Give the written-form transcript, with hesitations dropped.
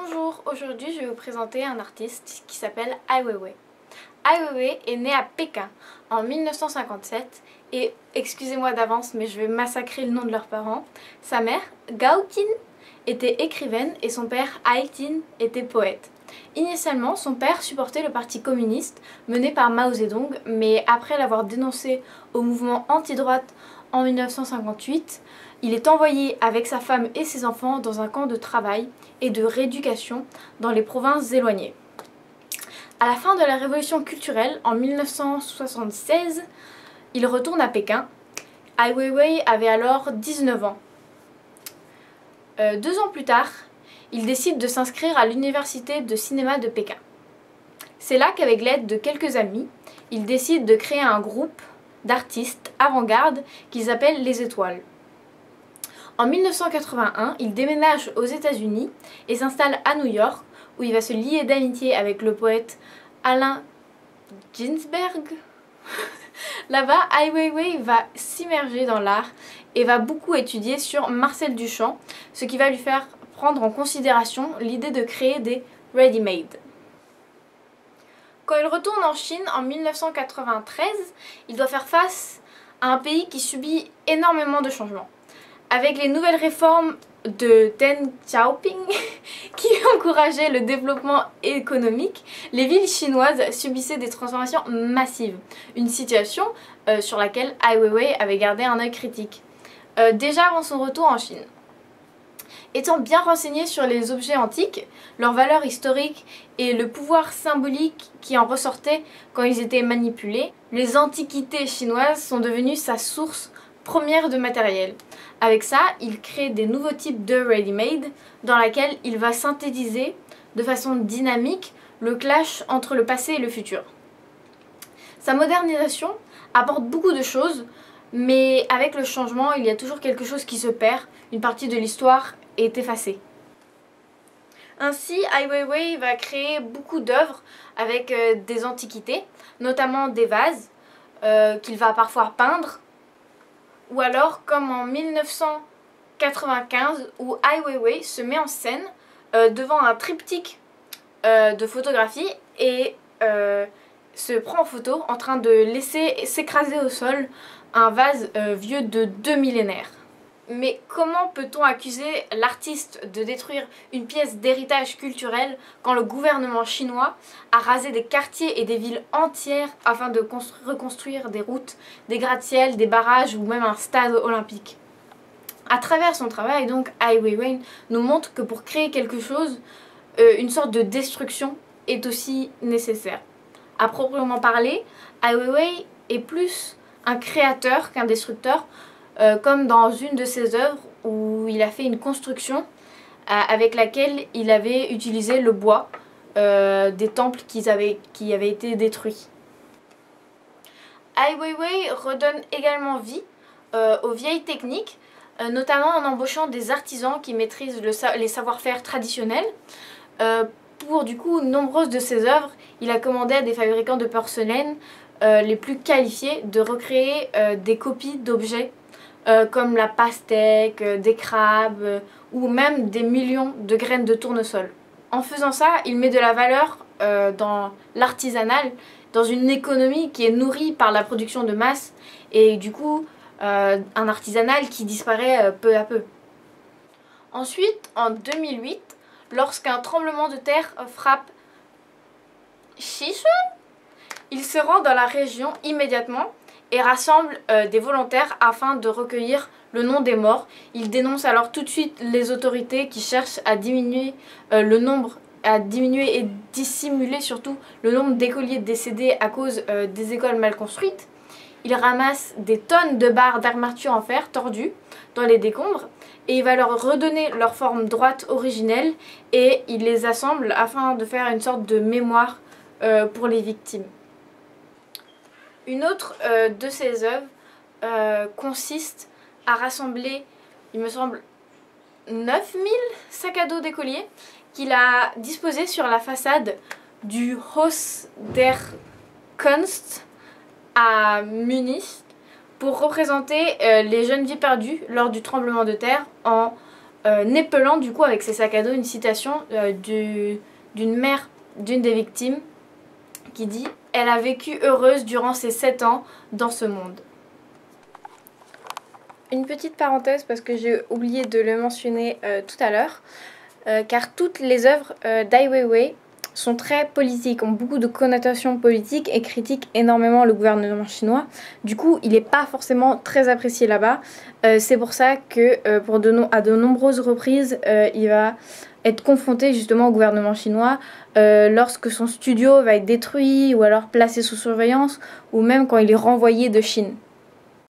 Bonjour, aujourd'hui je vais vous présenter un artiste qui s'appelle Ai Weiwei. Ai Weiwei est né à Pékin en 1957 et, excusez-moi d'avance mais je vais massacrer le nom de leurs parents, sa mère, Gao Qin, était écrivaine et son père, Ai Tin, était poète. Initialement, son père supportait le parti communiste mené par Mao Zedong, mais après l'avoir dénoncé au mouvement anti-droite en 1958, il est envoyé avec sa femme et ses enfants dans un camp de travail et de rééducation dans les provinces éloignées. À la fin de la révolution culturelle, en 1976, il retourne à Pékin. Ai Weiwei avait alors 19 ans. 2 ans plus tard, il décide de s'inscrire à l'université de cinéma de Pékin. C'est là qu'avec l'aide de quelques amis, il décide de créer un groupe d'artistes avant-garde qu'ils appellent les Étoiles. En 1981, il déménage aux États-Unis et s'installe à New York, où il va se lier d'amitié avec le poète Allen Ginsberg. Là-bas, Ai Weiwei va s'immerger dans l'art et va beaucoup étudier sur Marcel Duchamp, ce qui va lui faire prendre en considération l'idée de créer des ready-made. Quand il retourne en Chine en 1993, il doit faire face à un pays qui subit énormément de changements. Avec les nouvelles réformes de Deng Xiaoping qui encourageaient le développement économique, les villes chinoises subissaient des transformations massives. Une situation sur laquelle Ai Weiwei avait gardé un œil critique. Déjà avant son retour en Chine. Étant bien renseigné sur les objets antiques, leur valeur historique et le pouvoir symbolique qui en ressortait quand ils étaient manipulés, les antiquités chinoises sont devenues sa source première de matériel. Avec ça, il crée des nouveaux types de ready-made dans laquelle il va synthétiser de façon dynamique le clash entre le passé et le futur. Sa modernisation apporte beaucoup de choses, mais avec le changement, il y a toujours quelque chose qui se perd, une partie de l'histoire est effacée. Ainsi, Ai Weiwei va créer beaucoup d'œuvres avec des antiquités, notamment des vases qu'il va parfois peindre, ou alors comme en 1995 où Ai Weiwei se met en scène devant un triptyque de photographie et se prend en photo en train de laisser s'écraser au sol un vase vieux de 2 millénaires. Mais comment peut-on accuser l'artiste de détruire une pièce d'héritage culturel quand le gouvernement chinois a rasé des quartiers et des villes entières afin de reconstruire des routes, des gratte-ciels, des barrages ou même un stade olympique? À travers son travail, donc, Ai Weiwei nous montre que pour créer quelque chose, une sorte de destruction est aussi nécessaire. À proprement parler, Ai Weiwei est plus un créateur qu'un destructeur, comme dans une de ses œuvres où il a fait une construction avec laquelle il avait utilisé le bois des temples qui avaient été détruits. Ai Weiwei redonne également vie aux vieilles techniques, notamment en embauchant des artisans qui maîtrisent les savoir-faire traditionnels. Pour du coup nombreuses de ses œuvres, il a commandé à des fabricants de porcelaine les plus qualifiés de recréer des copies d'objets comme la pastèque, des crabes ou même des millions de graines de tournesol. En faisant ça, il met de la valeur dans l'artisanal, dans une économie qui est nourrie par la production de masse et du coup un artisanal qui disparaît peu à peu. Ensuite, en 2008, lorsqu'un tremblement de terre frappe Sichuan, il se rend dans la région immédiatement et rassemble des volontaires afin de recueillir le nom des morts. Il dénonce alors tout de suite les autorités qui cherchent à diminuer et dissimuler surtout le nombre d'écoliers décédés à cause des écoles mal construites. Il ramasse des tonnes de barres d'armature en fer tordues dans les décombres et il va leur redonner leur forme droite originelle et il les assemble afin de faire une sorte de mémoire pour les victimes. Une autre de ses œuvres consiste à rassembler, il me semble, 9000 sacs à dos d'écoliers qu'il a disposés sur la façade du Haus der Kunst à Munich pour représenter les jeunes vies perdues lors du tremblement de terre en épelant du coup avec ses sacs à dos une citation d'une mère d'une des victimes qui dit « Elle a vécu heureuse durant ses 7 ans dans ce monde ». Une petite parenthèse parce que j'ai oublié de le mentionner tout à l'heure, car toutes les œuvres d'Ai Weiwei sont très politiques, ont beaucoup de connotations politiques et critiquent énormément le gouvernement chinois. Du coup, il n'est pas forcément très apprécié là-bas. C'est pour ça que à de nombreuses reprises, il va être confronté justement au gouvernement chinois lorsque son studio va être détruit ou alors placé sous surveillance ou même quand il est renvoyé de Chine.